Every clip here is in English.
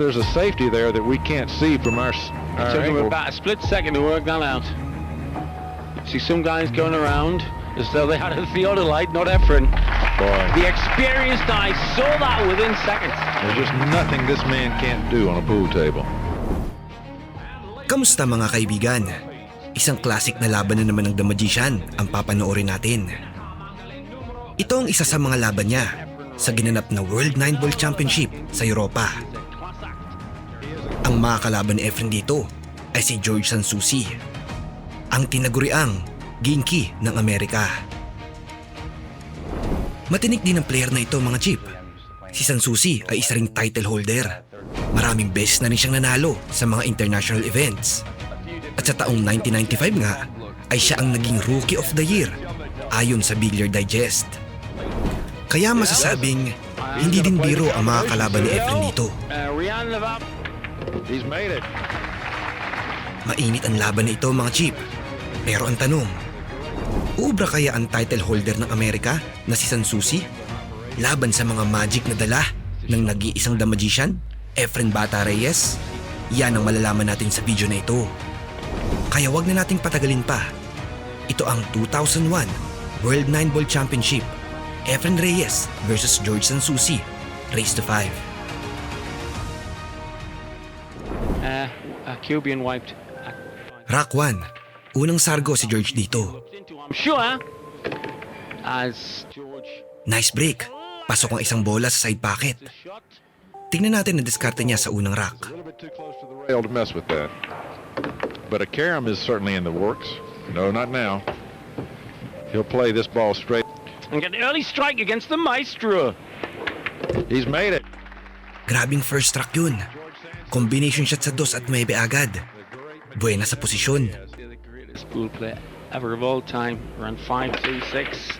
There's a safety there that we can't see from our It took him angle. about a split second to work that out. See some guys going around as though they had a theodolite, not EFREN. Boy, The experienced eye saw that within seconds. there's just nothing this man can't do on a pool table. Kamusta mga kaibigan? Isang classic na laban na naman ng The Magician ang papanoorin natin. Ito ang isa sa mga laban niya sa ginanap na World 9 Ball Championship sa Europa. Ang makakalaban ni EFREN dito ay si George San Souci, ang tinaguriang GINKY ng Amerika. Matinik din ang player na ito mga chip. Si San Souci ay isa ring title holder. Maraming beses na rin siyang nanalo sa mga international events. At sa taong 1995 nga ay siya ang naging Rookie of the Year ayon sa BILLARD Digest. Kaya masasabing hindi din biro ang mga kalaban ni EFREN dito. He's made it. Mainit ang laban na ito mga chip. Pero ang tanong, uubra kaya ang title holder ng Amerika na si San Souci laban sa mga magic na dala ng nag-iisang The Magician, EFREN Bata Reyes? Yan ang malalaman natin sa video na ito. Kaya wag na nating patagalin pa. Ito ang 2001 World 9 Ball Championship, EFREN Reyes versus George San Souci, race to 5. Cuban wiped. Rack 1, unang sargo si George dito. I'm sure as George Nice break, pasok ang isang bola sa side pocket. Tingnan natin ang diskarte niya sa unang rack. A little bit too close to the rail to mess with that. But a carom is certainly in the works. No, not now. He'll play this ball straight. and get an early strike against the maestro. He's made it. Grabing first track yun. Combination shot sa 2 at 9 agad. Buena sa posisyon. The greatest pool player ever of all time. Around 5-2-6.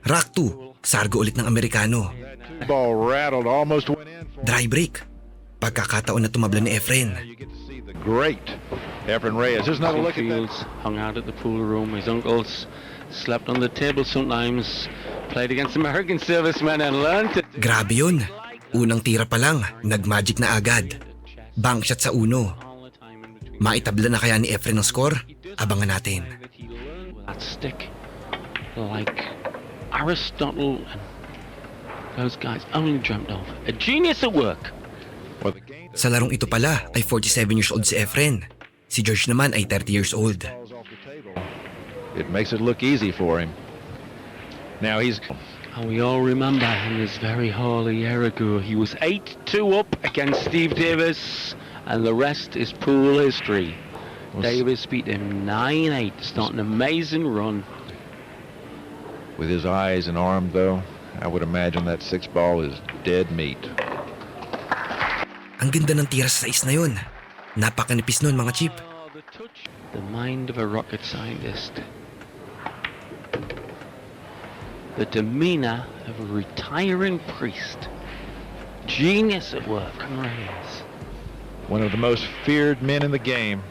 Rack 2, sargo ulit ng Amerikano. Ball rattled, almost went in. Dry break. Pagkakataon na tumabla ni EFREN. You get to see the great EFREN Reyes. There's another look at that. Fields hung out at the pool room. His uncles slept on the table sometimes. Played against American servicemen and learned it. Grabe yun. Unang tira pa lang, nagmagic na agad. Bank shot sa uno. Maitabla na kaya ni EFREN ang score? Abangan natin. That stick, like Aristotle and those guys only dreamt of. A genius at work. Well, the game Sa larong ito pala ay 47 years old si EFREN. Si George naman ay 30 years old. falls off the table. It makes it look easy for him. Now he's And we all remember in this very hall a year ago, he was 8-2 up against Steve Davis, and the rest is pool history. Davis beat him 9-8, start an amazing run. with his eyes and arm, though. I would imagine that 6 ball is dead meat. Ang ganda ng tira sa sais na yun. Napakanipis nun mga chip. The mind of a rocket scientist. The demeanor of a retiring priest. Genius at work, Reyes. One of the most feared men in the game.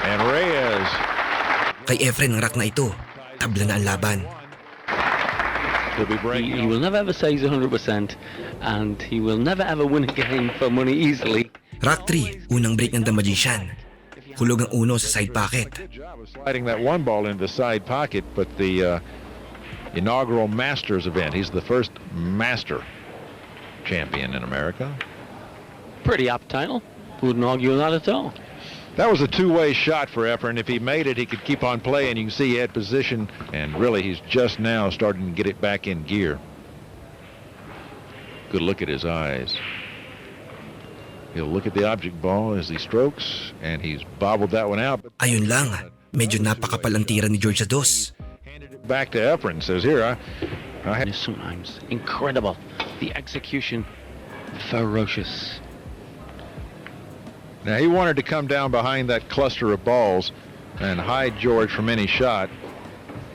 And Reyes. Kay EFREN ang rack na ito. Tabla na ang laban. He'll be He breaking will never ever say he's 100%, and he will never ever win a game for money easily. Rack 3, unang break ng The Magician. Hulog ang uno sa side pocket. sliding that 1 ball into the side pocket, but the inaugural Masters event, he's the first Master champion in America. Pretty apt title. Wouldn't argue that at all. That was a two-way shot for Efren. If he made it, he could keep on playing. You can see he had position, and really he's just now starting to get it back in gear. Good look at his eyes. He'll look at the object ball as he strokes, and he's bobbled that one out. Ayun lang, medyo napakapal ang tira ni George sa 2. Handed it back to Efren. Says, here, I And it's sometimes incredible. The execution, ferocious. Now, he wanted to come down behind that cluster of balls and hide George from any shot.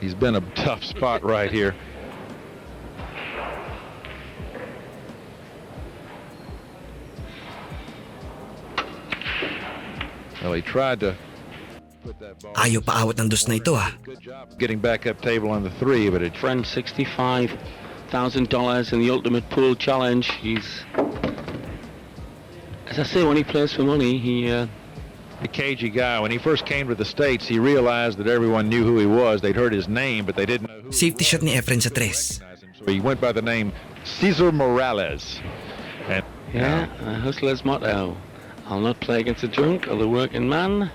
He's been a tough spot right here. Well, he tried to Ayaw paawat ng dos na ito ah. Good job getting back up table on the 3, but it Friend, $65,000 in the Ultimate Pool Challenge. He's, as I say, when he plays for money, he a cagey guy. When he first came to the States, he realized that everyone knew who he was. They'd heard his name, but they didn't know who Safety shot ni Efren sa 3. So he went by the name Cesar Morales. And yeah, a hustler's motto. I'll not play against a drunk or the working man.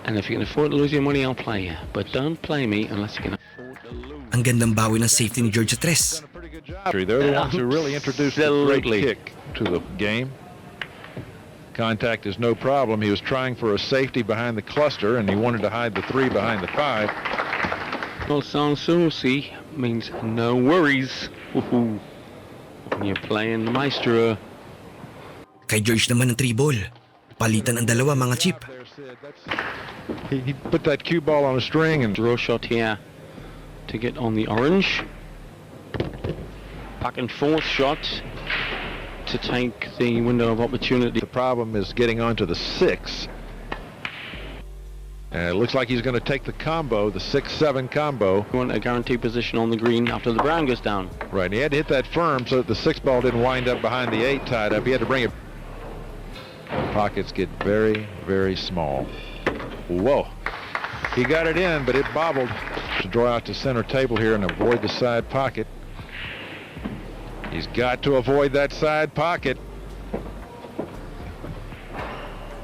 And if you can afford to lose your money, I'll play you. But don't play me unless you can afford to lose. Ang gandang bawi ng safety ni George sa 3. they're the ones who really introduced the great Absolutely. kick to the game. Contact is no problem. He was trying for a safety behind the cluster, and he wanted to hide the 3 behind the 5. Well, SAN SOUCI means no worries. Woohoo. When you're playing the maestro. Kay George naman ng 3 ball. Palitan ang dalawa mga chip. He put that cue ball on a string and Draw shot here to get on the orange. Back and forth shot to take the window of opportunity. the problem is getting onto the 6. And it looks like he's going to take the combo, the 6-7 combo. You want a guaranteed position on the green after the brown goes down. Right, and he had to hit that firm so that the 6 ball didn't wind up behind the 8 tied up. He had to bring it. Pockets get very, very small. Whoa. He got it in, but it bobbled to draw out to center table here and avoid the side pocket. He's got to avoid that side pocket.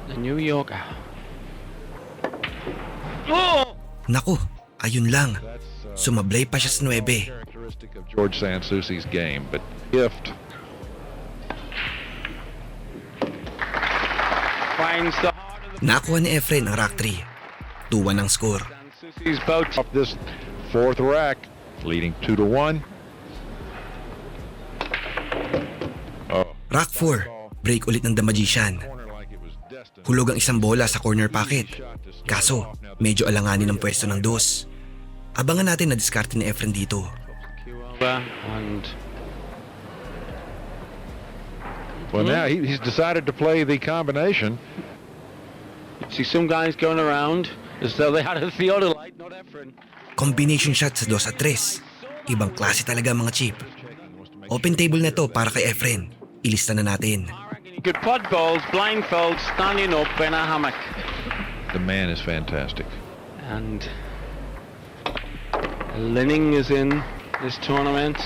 The New Yorker. Oh! Naku, ayun lang. That's Sumablay pa siya sa 9. characteristic of George San Souci's game, but gift. Finds the heart of the Nakuha ni Efren ang rack 3. 2-1 ang score. San Souci's boat. Off this 4th rack, leading 2-1. Oh, Rack 4. Break ulit ng The Magician. corner like it was destined. Hulog ang isang bola sa corner pocket. Kaso, medyo alanganin ang pwesto ng dos. Abangan natin na diskarte ni Efren dito. Cue over and Well, now he's decided to play the combination. see some guys going around as though they had a theodolite, not Efren. Combination shot sa 2 at 3. Ibang klase talaga mga chip. Open table na to para kay Efren. Ilista na natin. I reckon he could pod balls, blindfold, standing up in a hammock. The man is fantastic. And Linning is in this tournament.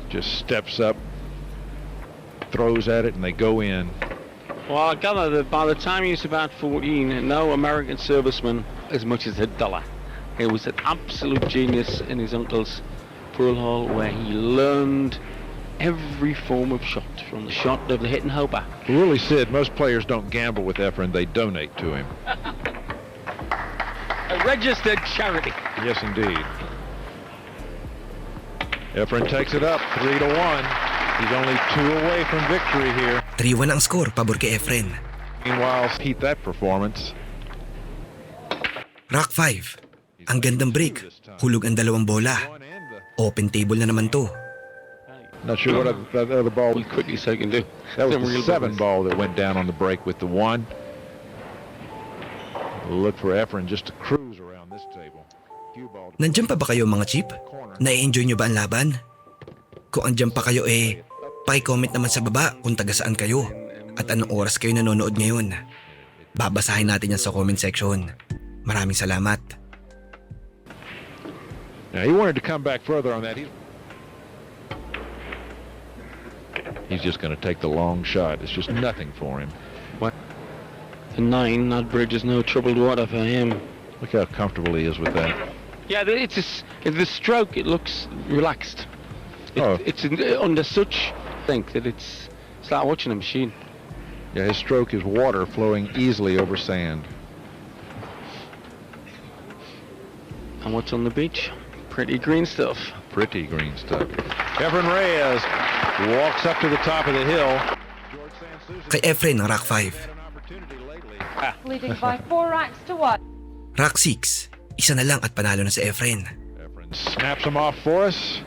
Just steps up, throws at it, and they go in. Well, I gather that by the time he was about 14, no American serviceman as much as $1. He was an absolute genius in his uncle's pool hall where he learned every form of shot, from the shot of the hit and hoper. Really, Sid, most players don't gamble with Efren. They donate to him. A registered charity. Yes, indeed. Efren takes it up, 3-1. He's only 2 away from victory here. 3-1 ang score, pabor kay Efren. Meanwhile, repeat that performance. Rack 5. Ang gandang break. Hulog ang 2 bola. Open table na naman to. Not sure what that other ball was. Quickly so he can do. That was Some the real 7 business. ball that went down on the break with the 1. Look for Efren just to cruise around this table. Cue ball to Nandyan pa ba kayo mga chip? Na-enjoy nyo ba ang laban? Kung andyan pa kayo paki-comment naman sa baba kung taga saan kayo at anong oras kayo nanonood ngayon. Babasahin natin yan sa comment section. Maraming salamat. Now, he wanted to come back further on that. He's just going to take the long shot. It's just nothing for him. The 9, that bridge is no troubled water for him. Look how comfortable he is with that. Yeah, the stroke, it looks relaxed. It's under such think that it's like watching a machine. Yeah, his stroke is water flowing easily over sand. And what's on the beach? Pretty green stuff. Pretty green stuff. EFREN REYES walks up to the top of the hill. Kay Efren ang rack 5. Leading by 4 racks to 1. Rack 6. Isa na lang at panalo na si Efren. EFREN snaps him off for us.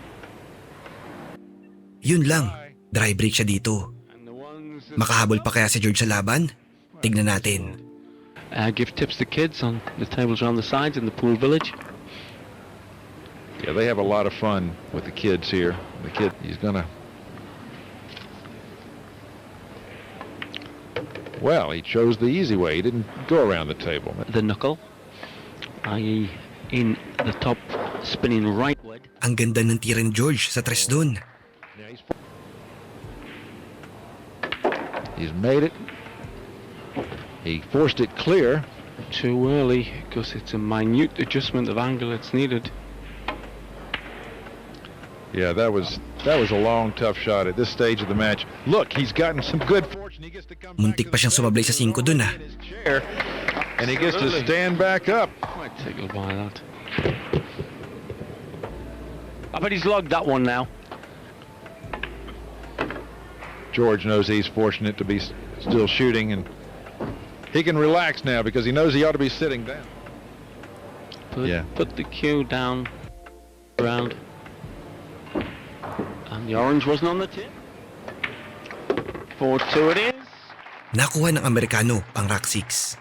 Yun lang. Dry break siya dito. And the ones that Makahabol pa kaya si George sa laban? Tignan natin. give tips to kids on the tables around the sides in the pool village. Yeah, they have a lot of fun with the kids here. The kid, he's gonna. Well, he chose the easy way. He didn't go around the table. The knuckle, i.e. in the top, spinning rightward. Ang ganda ng tira ni George sa tres doon. He's made it. He forced it clear. Too early, because it's a minute adjustment of angle that's needed. Yeah, that was a long, tough shot at this stage of the match. Look, he's gotten some good fortune. He gets to come Muntik pa siyang sumablay sa 5 doon ah. in his chair, and he gets to stand back up. Quite tickled by that. I bet he's logged that one now. George knows he's fortunate to be still shooting, and he can relax now because he knows he ought to be sitting down. Put the cue down around. And the orange wasn't on the tip. 4-2 it is. Nakuha ng Amerikano ang rack 6.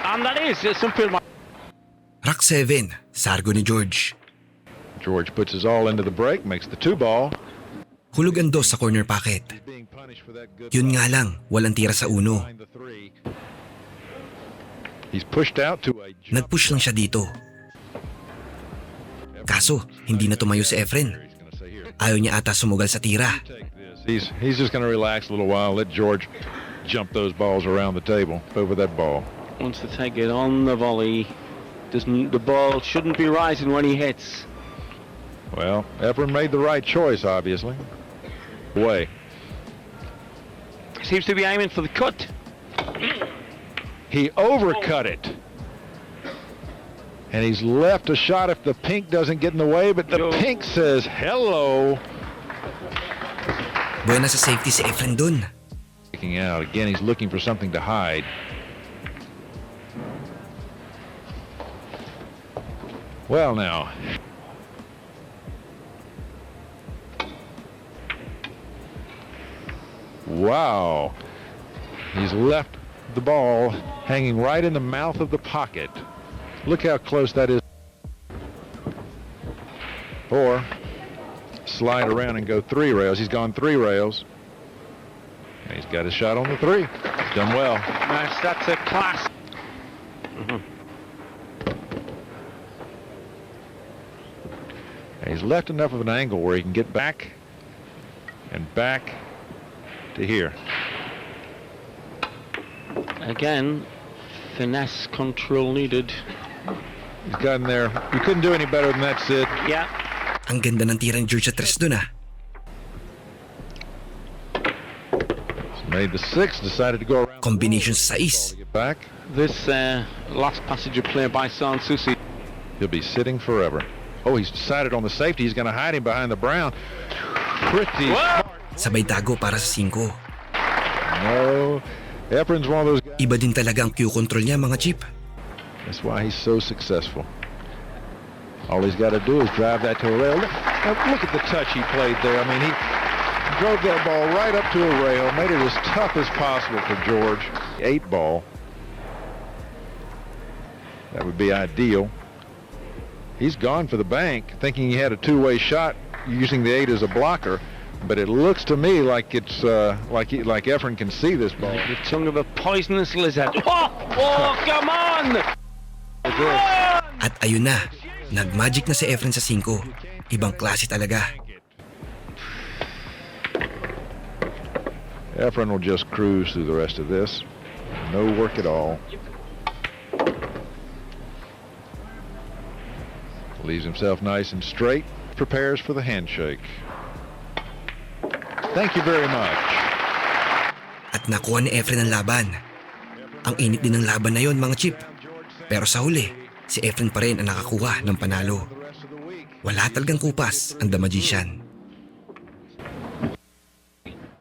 And that is some field. Rack 7, sargo ni George. George puts his all into the break, makes the 2-ball. Hulog ang 2 sa corner pocket. Being punished for that good Yun nga lang, walang tira sa 1. behind the 3. He's pushed out to a jump. Nag-push lang siya dito. Kaso, hindi na tumayo si Efren. He's gonna say here, Ayaw niya ata sumugal sa tira. take this. He's just going to relax a little while, let George jump those balls around the table over that ball. Wants to take it on the volley. The ball shouldn't be rising when he hits. Well, Efren made the right choice, obviously. Way. Seems to be aiming for the cut. He overcut it. And he's left a shot if the pink doesn't get in the way, but the pink says hello. Buena sa safety si Efren dun. Taking out. Again, he's looking for something to hide. Well, now. Wow. He's left the ball hanging right in the mouth of the pocket. Look how close that is. Or slide around and go 3 rails. He's gone 3 rails. And he's got his shot on the 3. Done well. Nice, that's a class. And he's left enough of an angle where he can get back and back to here. Again, finesse control needed. He's gotten there. You couldn't do any better than that, Sid. Yeah. Ang ganda ng tira ni George sa tres dun ah. He's made the 6, decided to go around. Combination sa To 6. get back. This last passage of play by SAN SOUCI. He'll be sitting forever. Oh, he's decided on the safety. He's going to hide him behind the brown. Pretty smart. Sabay tago para sa 5. No. Efren's one of those guys. Iba din talaga ang cue control niya mga chip. That's why he's so successful. All he's got to do is drive that to a rail. Now, look at the touch he played there. I mean, he drove that ball right up to a rail, made it as tough as possible for George. 8 ball. That would be ideal. He's gone for the bank, thinking he had a 2-way shot using the 8 as a blocker. But it looks to me like it's like Efren can see this ball. The tongue of a poisonous lizard. Oh, come on! At ayun na, nagmagic na si Efren sa 5. Ibang klase talaga. Efren will just cruise through the rest of this. No work at all. Leaves himself nice and straight. Prepares for the handshake. Thank you very much. At nakuha ni Efren ang laban. Ang init din ng laban na yon mga chip. Pero sa huli, si Efren pa rin ang nakakuha ng panalo. Wala talagang kupas ang The Magician.